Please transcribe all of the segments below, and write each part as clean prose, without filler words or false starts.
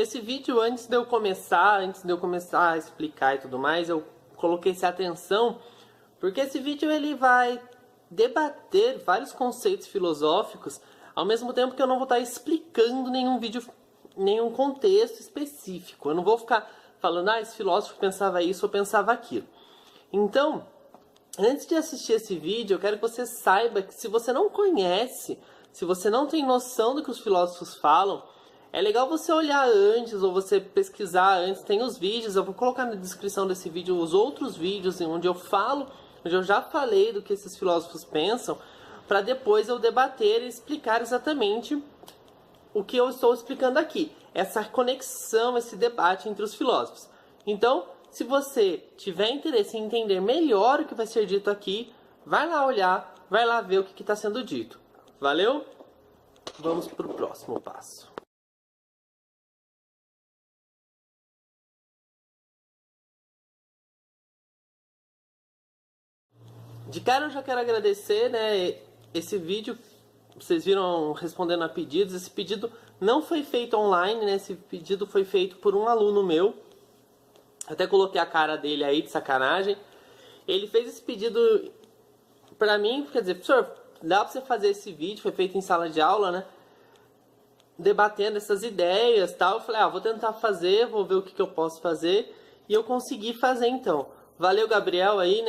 Esse vídeo, antes de eu começar a explicar e tudo mais, eu coloquei essa atenção, porque esse vídeo ele vai debater vários conceitos filosóficos, ao mesmo tempo que eu não vou estar explicando nenhum contexto específico. Eu não vou ficar falando, esse filósofo pensava isso ou pensava aquilo. Então, antes de assistir esse vídeo, eu quero que você saiba que se você não conhece, se você não tem noção do que os filósofos falam, é legal você olhar antes ou você pesquisar antes. Tem os vídeos, eu vou colocar na descrição desse vídeo os outros vídeos onde eu já falei do que esses filósofos pensam, para depois eu debater e explicar exatamente o que eu estou explicando aqui. Essa conexão, esse debate entre os filósofos. Então, se você tiver interesse em entender melhor o que vai ser dito aqui, vai lá olhar, vai lá ver o que está sendo dito. Valeu? Vamos para o próximo passo. De cara eu já quero agradecer, esse vídeo, vocês viram respondendo a pedidos. Esse pedido não foi feito online, esse pedido foi feito por um aluno meu. Até coloquei a cara dele aí de sacanagem. Ele fez esse pedido pra mim, quer dizer, professor, dá pra você fazer esse vídeo, foi feito em sala de aula, né? Debatendo essas ideias e tal. Eu falei, vou tentar fazer, vou ver o que eu posso fazer. E eu consegui fazer então. Valeu, Gabriel, aí,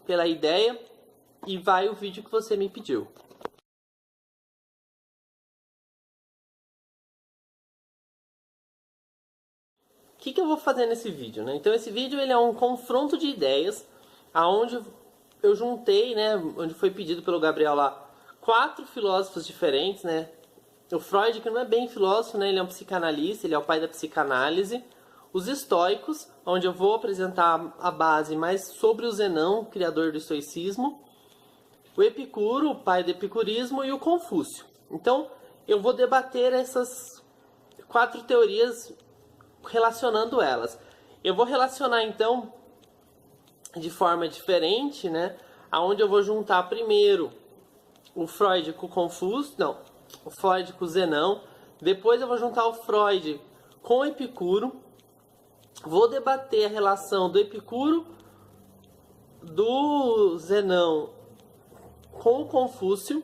pela ideia. E vai o vídeo que você me pediu. O que eu vou fazer nesse vídeo, né? Então esse vídeo ele é um confronto de ideias, aonde eu juntei, onde foi pedido pelo Gabriel lá, 4 filósofos diferentes, né? O Freud, que não é bem filósofo, né? Ele é um psicanalista, ele é o pai da psicanálise. Os estoicos, onde eu vou apresentar a base mais sobre o Zenão, criador do estoicismo. O Epicuro, o pai do epicurismo, e o Confúcio. Então, eu vou debater essas 4 teorias relacionando elas. Eu vou relacionar então de forma diferente, aonde eu vou juntar primeiro o Freud com o Confúcio, o Freud com o Zenão, depois eu vou juntar o Freud com o Epicuro, vou debater a relação do Epicuro, do Zenão com o Confúcio,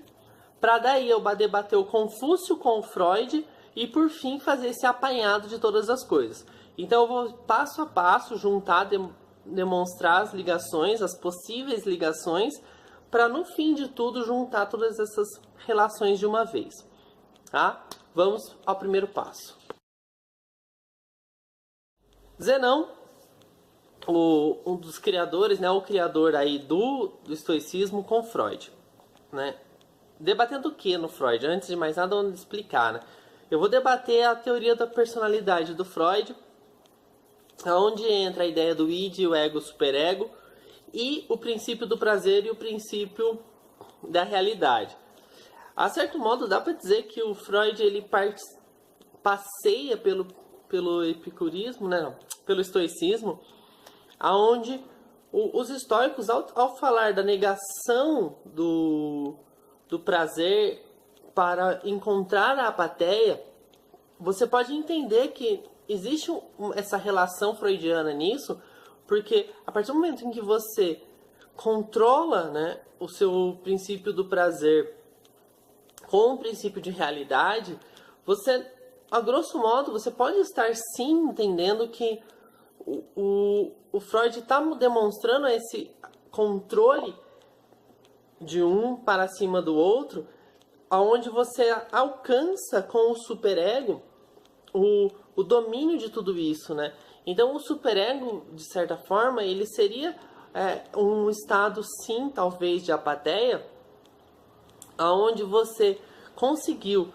para daí eu debater o Confúcio com o Freud e por fim fazer esse apanhado de todas as coisas. Então eu vou passo a passo juntar, demonstrar as ligações, as possíveis ligações, para no fim de tudo juntar todas essas relações de uma vez. Tá? Vamos ao primeiro passo. Zenão, um dos criadores, o criador aí do estoicismo com Freud, Debatendo o que no Freud? Antes de mais nada, vamos explicar, Eu vou debater a teoria da personalidade do Freud, onde entra a ideia do id, o ego, o superego, e o princípio do prazer e o princípio da realidade. A certo modo, dá para dizer que o Freud ele passeia pelo epicurismo, pelo estoicismo, aonde os estoicos, ao falar da negação do prazer para encontrar a apatia, você pode entender que existe essa relação freudiana nisso, porque a partir do momento em que você controla o seu princípio do prazer com o princípio de realidade, você, a grosso modo, você pode estar sim entendendo que o Freud está demonstrando esse controle de um para cima do outro, onde você alcança com o superego o domínio de tudo isso, Então o superego, de certa forma, ele seria um estado, sim, talvez, de apatia, onde você conseguiu,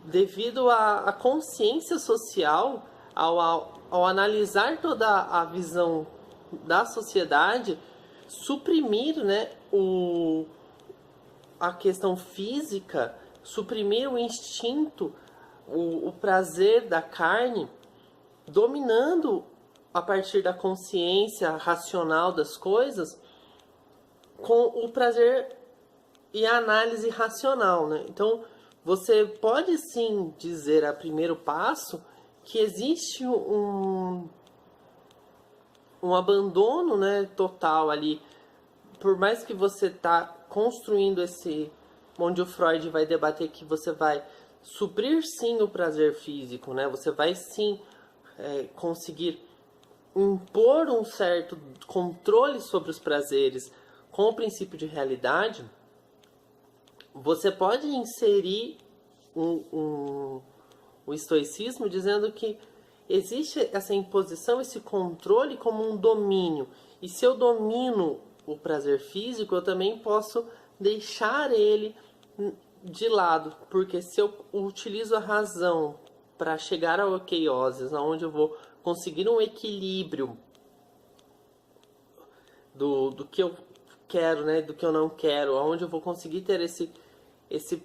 devido à consciência social, ao analisar toda a visão da sociedade, suprimir a questão física, suprimir o instinto, o prazer da carne, dominando a partir da consciência racional das coisas, com o prazer e a análise racional. Então, você pode sim dizer a primeiro passo que existe um abandono, né, total ali, por mais que você está construindo onde o Freud vai debater que você vai suprir sim o prazer físico, né, você vai sim conseguir impor um certo controle sobre os prazeres com o princípio de realidade, você pode inserir o estoicismo dizendo que existe essa imposição, esse controle como um domínio. E se eu domino o prazer físico, eu também posso deixar ele de lado. Porque se eu utilizo a razão para chegar ao okeioses, onde eu vou conseguir um equilíbrio do que eu quero, né, do que eu não quero, onde eu vou conseguir ter esse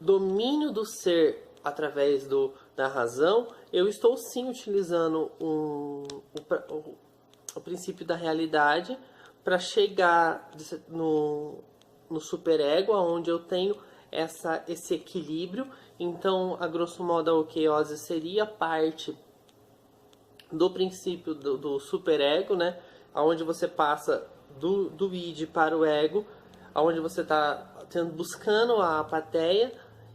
domínio do ser através da razão, eu estou sim utilizando o princípio da realidade para chegar no superego, onde eu tenho esse equilíbrio. Então, a grosso modo, a okeiose seria parte do princípio do superego, né? Onde você passa do id para o ego, onde você está buscando a apatheia,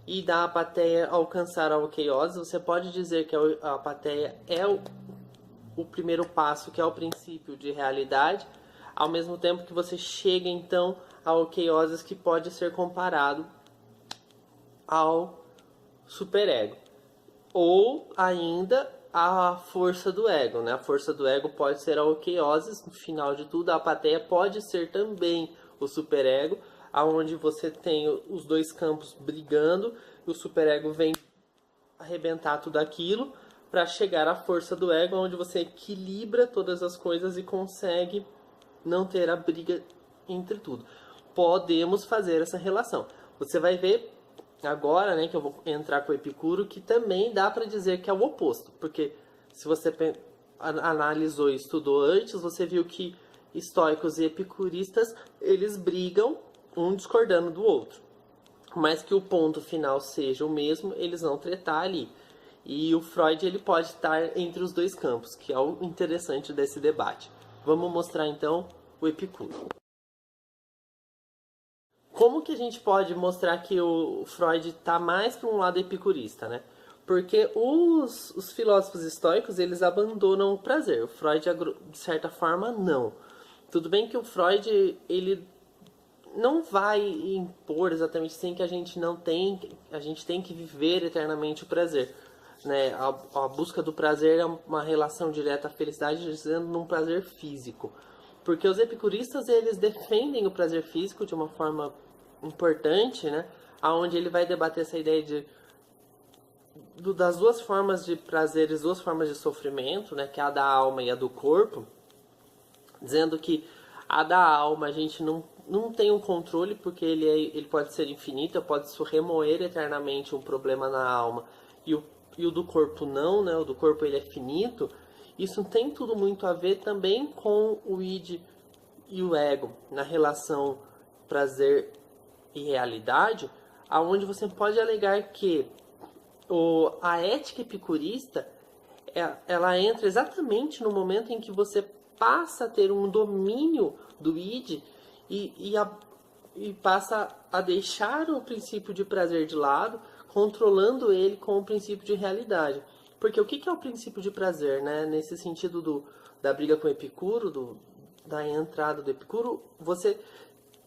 e da apatheia alcançar a okeiose. Você pode dizer que a apatheia é o primeiro passo, que é o princípio de realidade, ao mesmo tempo que você chega então a okeioses, que pode ser comparado ao superego, ou ainda a força do ego, né? A força do ego pode ser a okeioses. No final de tudo, a apatheia pode ser também o superego, aonde você tem os dois campos brigando e o superego vem arrebentar tudo aquilo para chegar à força do ego, onde você equilibra todas as coisas e consegue não ter a briga entre tudo. Podemos fazer essa relação. Você vai ver agora, né, que eu vou entrar com o Epicuro, que também dá para dizer que é o oposto, porque se você analisou e estudou antes, você viu que estoicos e epicuristas, eles brigam um discordando do outro, mas que o ponto final seja o mesmo, eles vão tretar ali. E o Freud, ele pode estar entre os dois campos, que é o interessante desse debate. Vamos mostrar então o Epicuro. Como que a gente pode mostrar que o Freud está mais para um lado epicurista, né? Porque os filósofos estoicos, eles abandonam o prazer. O Freud, de certa forma, não. Tudo bem que o Freud, ele não vai impor exatamente assim que a gente tem que viver eternamente o prazer, né? A busca do prazer é uma relação direta à felicidade, dizendo num prazer físico, porque os epicuristas, eles defendem o prazer físico de uma forma importante, né? Aonde ele vai debater essa ideia das duas formas de prazeres, duas formas de sofrimento, né? Que é a da alma e a do corpo, dizendo que a da alma a gente não tem um controle, porque ele pode ser infinito, pode remoer eternamente um problema na alma, e o do corpo não, né? O do corpo, ele é finito. Isso tem tudo muito a ver também com o id e o ego, na relação prazer e realidade, aonde você pode alegar que a ética epicurista, ela entra exatamente no momento em que você passa a ter um domínio do id e passa a deixar o princípio de prazer de lado, controlando ele com o princípio de realidade. Porque o que é o princípio de prazer, né? Nesse sentido da briga com o Epicuro, da entrada do Epicuro, você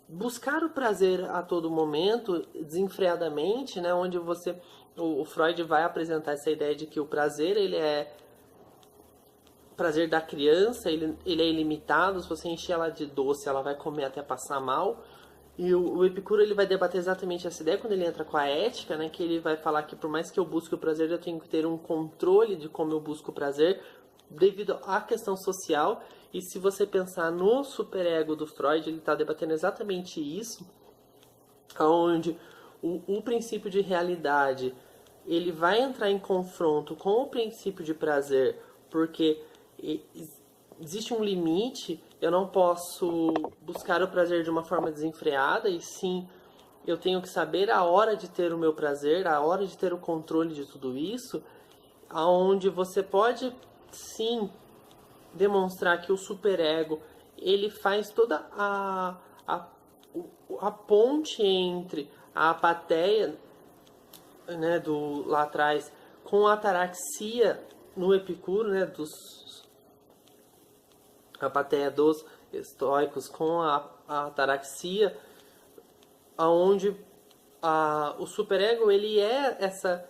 buscar o prazer a todo momento, desenfreadamente, né? Onde o Freud vai apresentar essa ideia de que o prazer, ele é prazer da criança, ele é ilimitado. Se você encher ela de doce, ela vai comer até passar mal. E o Epicuro, ele vai debater exatamente essa ideia quando ele entra com a ética, né? Que ele vai falar que por mais que eu busque o prazer, eu tenho que ter um controle de como eu busco o prazer, devido à questão social. E se você pensar no superego do Freud, ele está debatendo exatamente isso, onde o princípio de realidade, ele vai entrar em confronto com o princípio de prazer, porque existe um limite. Eu não posso buscar o prazer de uma forma desenfreada, e sim, eu tenho que saber a hora de ter o meu prazer, a hora de ter o controle de tudo isso, onde você pode sim demonstrar que o superego ele faz toda a ponte entre a apatheia, né, lá atrás, com a ataraxia no Epicuro, né, a apatheia dos estoicos com a ataraxia, aonde o superego ele é essa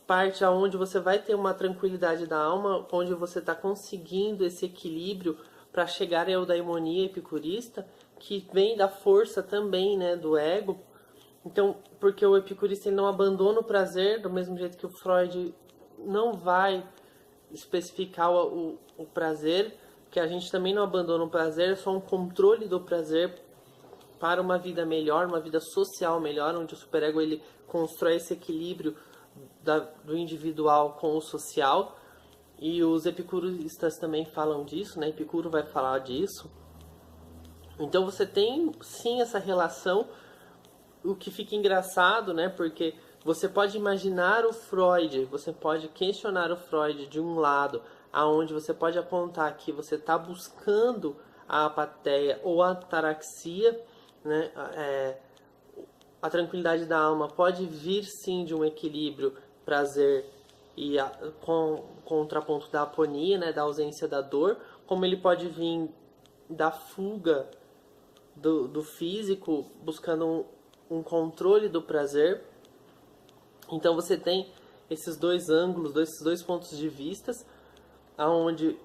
parte aonde você vai ter uma tranquilidade da alma, onde você está conseguindo esse equilíbrio para chegar à eudaimonia epicurista, que vem da força também, né, do ego. Então, porque o epicurista ele não abandona o prazer, do mesmo jeito que o Freud não vai especificar o prazer, que a gente também não abandona o prazer, é só um controle do prazer para uma vida melhor, uma vida social melhor, onde o superego ele constrói esse equilíbrio do individual com o social. E os epicuristas também falam disso, né? Epicuro vai falar disso. Então você tem sim essa relação, o que fica engraçado, né? Porque você pode imaginar o Freud, você pode questionar o Freud de um lado, aonde você pode apontar que você está buscando a apatheia ou a ataraxia, né? A tranquilidade da alma pode vir sim de um equilíbrio, prazer e com contraponto da aponia, né? Da ausência da dor, como ele pode vir da fuga do físico, buscando um controle do prazer. Então você tem esses dois ângulos, esses dois pontos de vista, aonde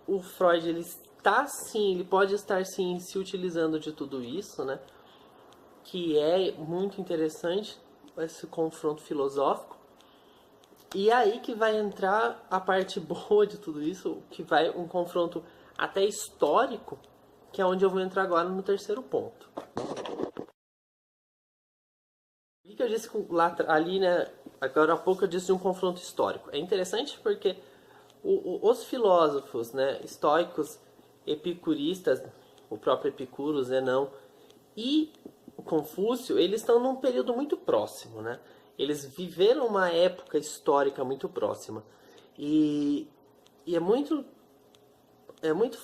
o Freud ele está sim, ele pode estar sim se utilizando de tudo isso, né? Que é muito interessante esse confronto filosófico. E aí que vai entrar a parte boa de tudo isso, que vai um confronto até histórico, que é onde eu vou entrar agora no terceiro ponto. O que eu disse lá ali, né? Agora há pouco eu disse de um confronto histórico. É interessante porque os filósofos, né, estoicos, epicuristas, o próprio Epicuro, Zenão e o Confúcio, eles estão num período muito próximo, né? Eles viveram uma época histórica muito próxima. E é muito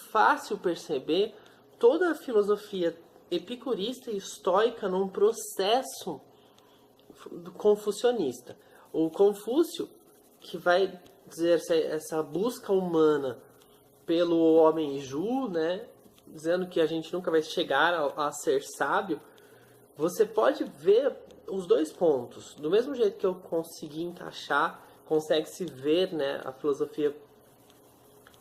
fácil perceber toda a filosofia epicurista e estoica num processo confucionista. O Confúcio, que vai dizer essa busca humana pelo homem ju, né, dizendo que a gente nunca vai chegar a ser sábio, você pode ver os dois pontos. Do mesmo jeito que eu consegui encaixar, consegue-se ver, né, a filosofia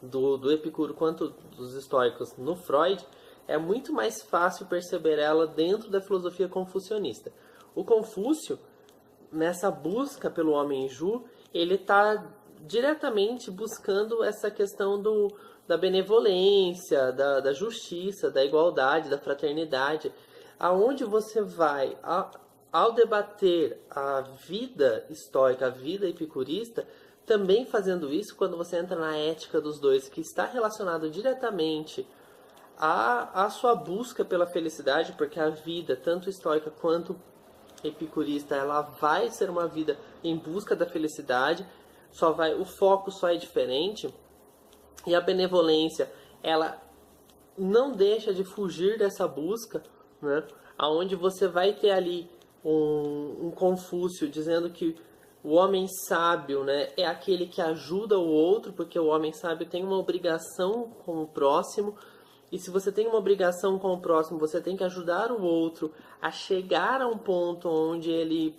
do Epicuro quanto dos estoicos no Freud, é muito mais fácil perceber ela dentro da filosofia confucionista. O Confúcio, nessa busca pelo homem ju, ele está diretamente buscando essa questão da benevolência, da justiça, da igualdade, da fraternidade, aonde você vai, ao debater a vida estoica, a vida epicurista, também fazendo isso quando você entra na ética dos dois, que está relacionado diretamente à sua busca pela felicidade, porque a vida, tanto estoica quanto epicurista, ela vai ser uma vida em busca da felicidade, o foco só é diferente, e a benevolência, ela não deixa de fugir dessa busca, né? Aonde você vai ter ali um Confúcio dizendo que o homem sábio, né, é aquele que ajuda o outro, porque o homem sábio tem uma obrigação com o próximo, e se você tem uma obrigação com o próximo, você tem que ajudar o outro a chegar a um ponto onde ele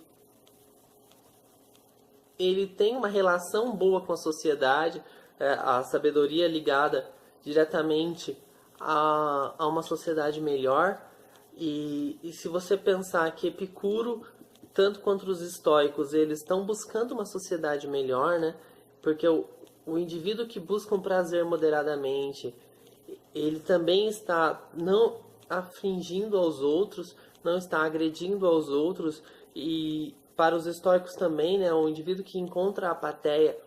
tem uma relação boa com a sociedade, a sabedoria ligada diretamente a uma sociedade melhor. E se você pensar que Epicuro, tanto quanto os estoicos, eles estão buscando uma sociedade melhor, né? Porque o indivíduo que busca um prazer moderadamente, ele também está não afligindo aos outros, não está agredindo aos outros. E para os estoicos também, né, o indivíduo que encontra a apatheia,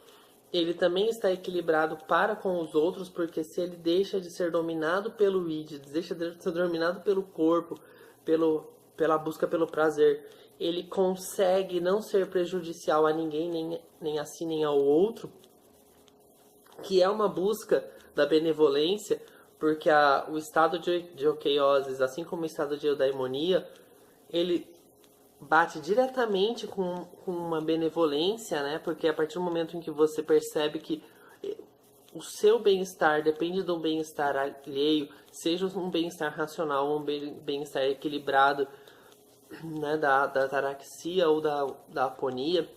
ele também está equilibrado para com os outros, porque se ele deixa de ser dominado pelo id, deixa de ser dominado pelo corpo, pela busca pelo prazer, ele consegue não ser prejudicial a ninguém, nem a si, nem ao outro, que é uma busca da benevolência, porque o estado de okeiosis, assim como o estado de eudaimonia, ele bate diretamente com uma benevolência, né? Porque a partir do momento em que você percebe que o seu bem-estar depende do bem-estar alheio, seja um bem-estar racional ou um bem-estar equilibrado, né, da ataraxia ou da aponia,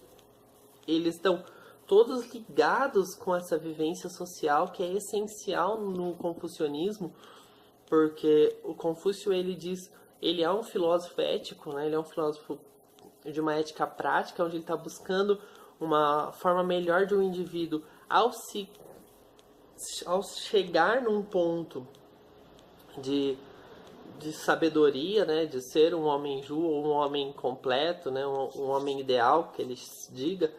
eles estão todos ligados com essa vivência social que é essencial no confucionismo, porque o Confúcio, ele diz, ele é um filósofo ético, né? Ele é um filósofo de uma ética prática, onde ele está buscando uma forma melhor de um indivíduo ao chegar num ponto de sabedoria, né, de ser um homem ju ou um homem completo, né, um homem ideal, que ele diga,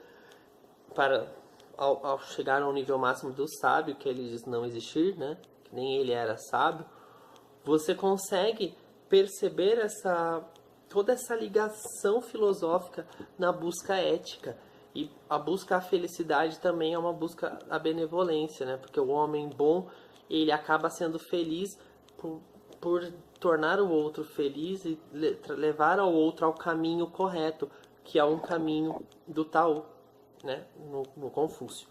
para ao chegar ao nível máximo do sábio, que ele diz não existir, né, que nem ele era sábio, você consegue perceber toda essa ligação filosófica na busca ética. E a busca à felicidade também é uma busca à benevolência, né? Porque o homem bom, ele acaba sendo feliz por tornar o outro feliz e levar ao outro ao caminho correto, que é um caminho do Tao, né? No Confúcio.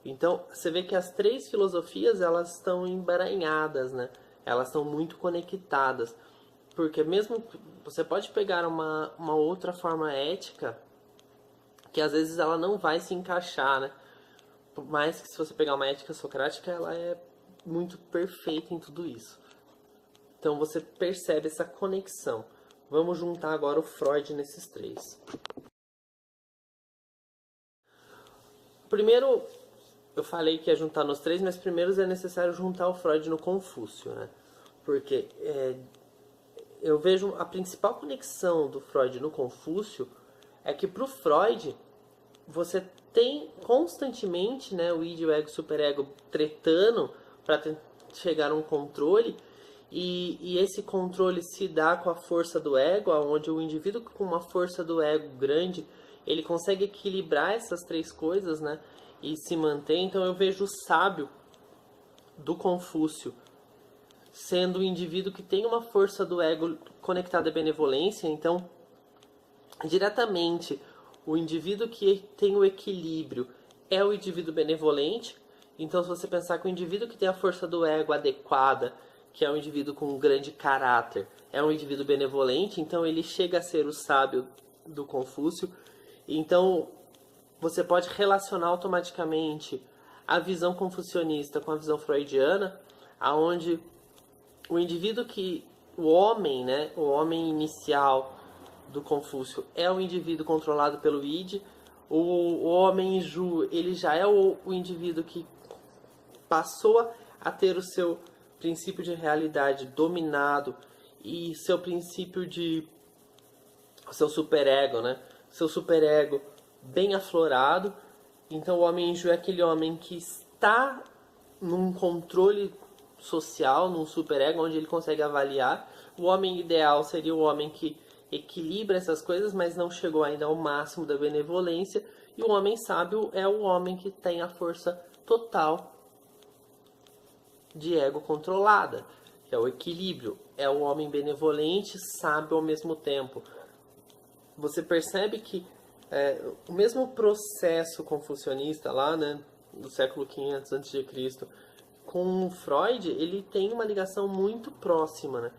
Então, você vê que as três filosofias, elas estão emaranhadas, né? Elas estão muito conectadas. Porque mesmo você pode pegar uma outra forma ética, que às vezes ela não vai se encaixar, né? Por mais que se você pegar uma ética socrática, ela é muito perfeita em tudo isso. Então você percebe essa conexão. Vamos juntar agora o Freud nesses três. Primeiro, eu falei que ia juntar nos três, mas primeiro é necessário juntar o Freud no Confúcio, né? Porque eu vejo a principal conexão do Freud no Confúcio é que para o Freud você tem constantemente, né, o id, o ego e o superego tretando para chegar a um controle, e esse controle se dá com a força do ego, onde o indivíduo com uma força do ego grande, ele consegue equilibrar essas três coisas, né, e se manter. Então eu vejo o sábio do Confúcio sendo o indivíduo que tem uma força do ego conectada à benevolência. Então, diretamente, o indivíduo que tem o equilíbrio é o indivíduo benevolente. Então, se você pensar que o indivíduo que tem a força do ego adequada, que é um indivíduo com um grande caráter, é um indivíduo benevolente, então ele chega a ser o sábio do Confúcio. Então, você pode relacionar automaticamente a visão confucionista com a visão freudiana, aonde o indivíduo o homem, né, o homem inicial do Confúcio é o indivíduo controlado pelo id. O homem ju, ele já é o indivíduo que passou a ter o seu princípio de realidade dominado e seu princípio seu superego, né? Seu superego bem aflorado. Então o homem ju é aquele homem que está num controle social, num superego, onde ele consegue avaliar. O homem ideal seria o homem que equilibra essas coisas, mas não chegou ainda ao máximo da benevolência. E o homem sábio é o homem que tem a força total de ego controlada, que é o equilíbrio. É o homem benevolente, sábio ao mesmo tempo. Você percebe que o mesmo processo confucionista lá, né, do século V a.C., com Freud, ele tem uma ligação muito próxima, né?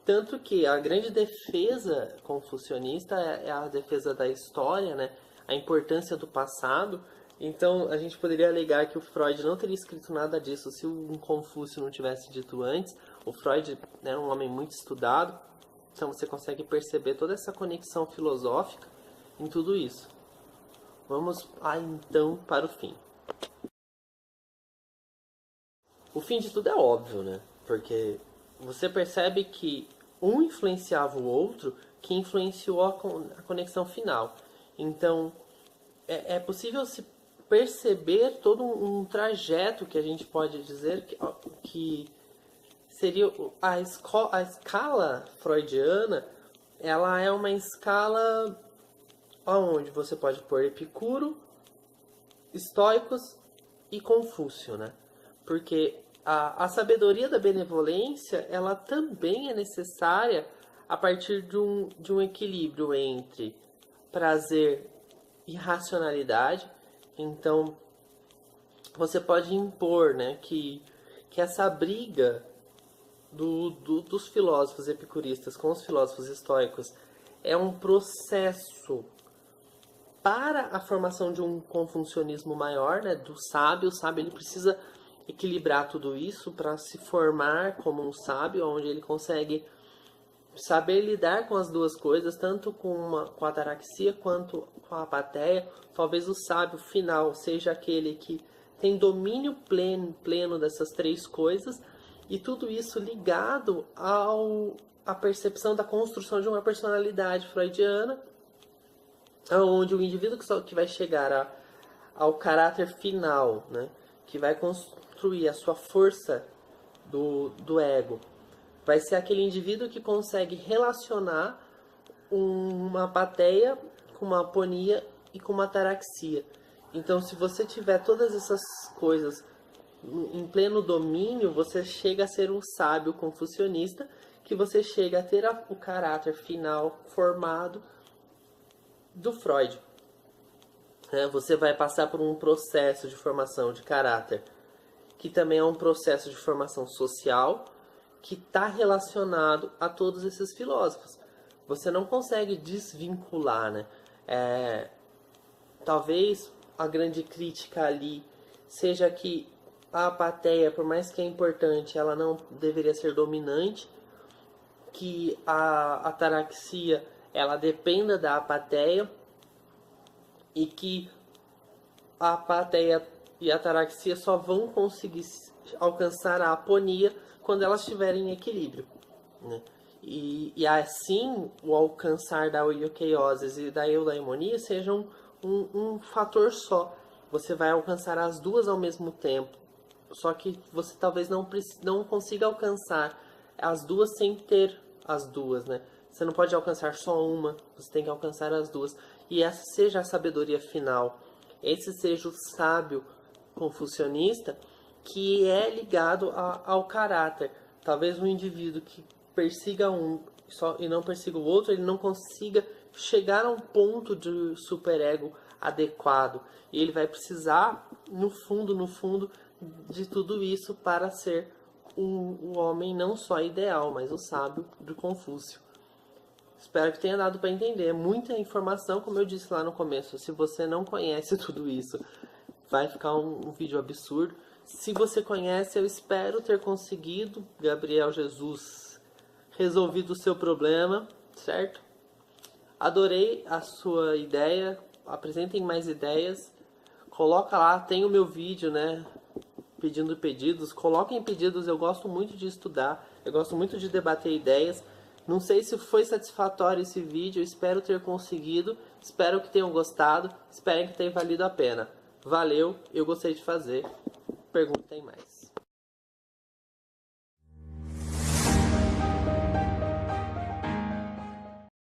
Tanto que a grande defesa confucionista é a defesa da história, né? A importância do passado. Então, a gente poderia alegar que o Freud não teria escrito nada disso se o Confúcio não tivesse dito antes. O Freud é um homem muito estudado, então você consegue perceber toda essa conexão filosófica em tudo isso. Vamos lá, então, para o fim. O fim de tudo é óbvio, né? Porque você percebe que um influenciava o outro, que influenciou a conexão final. Então, é possível se perceber todo um trajeto que a gente pode dizer que seria a escala freudiana, ela é uma escala onde você pode pôr Epicuro, estoicos e Confúcio, né? Porque a sabedoria da benevolência, ela também é necessária a partir de um equilíbrio entre prazer e racionalidade. Então, você pode impor, né, que essa briga dos filósofos epicuristas com os filósofos estoicos é um processo para a formação de um confucionismo maior, né, do sábio. O sábio ele precisa equilibrar tudo isso para se formar como um sábio, onde ele consegue saber lidar com as duas coisas, tanto com a ataraxia quanto com a apatia. Talvez o sábio final seja aquele que tem domínio pleno dessas três coisas, e tudo isso ligado à percepção da construção de uma personalidade freudiana, onde o indivíduo que vai chegar ao caráter final, né, que vai construir a sua força do ego, vai ser aquele indivíduo que consegue relacionar uma apatia com uma aponia e com uma ataraxia. Então, se você tiver todas essas coisas em pleno domínio, você chega a ser um sábio confucionista, que você chega a ter o caráter final formado do Freud. Você vai passar por um processo de formação de caráter, que também é um processo de formação social, que está relacionado a todos esses filósofos. Você não consegue desvincular, né? Talvez a grande crítica ali seja que a apatia, por mais que é importante, ela não deveria ser dominante, que a ataraxia ela dependa da apatia, e que a apatia e a ataraxia só vão conseguir alcançar a aponia quando elas estiverem em equilíbrio, né? E assim o alcançar da euqueiose e da eudaimonia sejam um fator só. Você vai alcançar as duas ao mesmo tempo, só que você talvez não consiga alcançar as duas sem ter as duas, né? Você não pode alcançar só uma, você tem que alcançar as duas. E essa seja a sabedoria final, esse seja o sábio confucionista, que é ligado ao caráter. Talvez um indivíduo que persiga um e não persiga o outro, ele não consiga chegar a um ponto de superego adequado. E ele vai precisar, no fundo, de tudo isso para ser um homem não só ideal, mas o sábio do Confúcio. Espero que tenha dado para entender. É muita informação, como eu disse lá no começo. Se você não conhece tudo isso, vai ficar um vídeo absurdo. Se você conhece, eu espero ter conseguido, Gabriel Jesus, resolvido o seu problema, certo? Adorei a sua ideia. Apresentem mais ideias. Coloca lá, tem o meu vídeo, né? Pedindo pedidos. Coloquem pedidos, eu gosto muito de estudar. Eu gosto muito de debater ideias. Não sei se foi satisfatório esse vídeo, espero ter conseguido, espero que tenham gostado, espero que tenha valido a pena. Valeu, eu gostei de fazer, perguntem mais.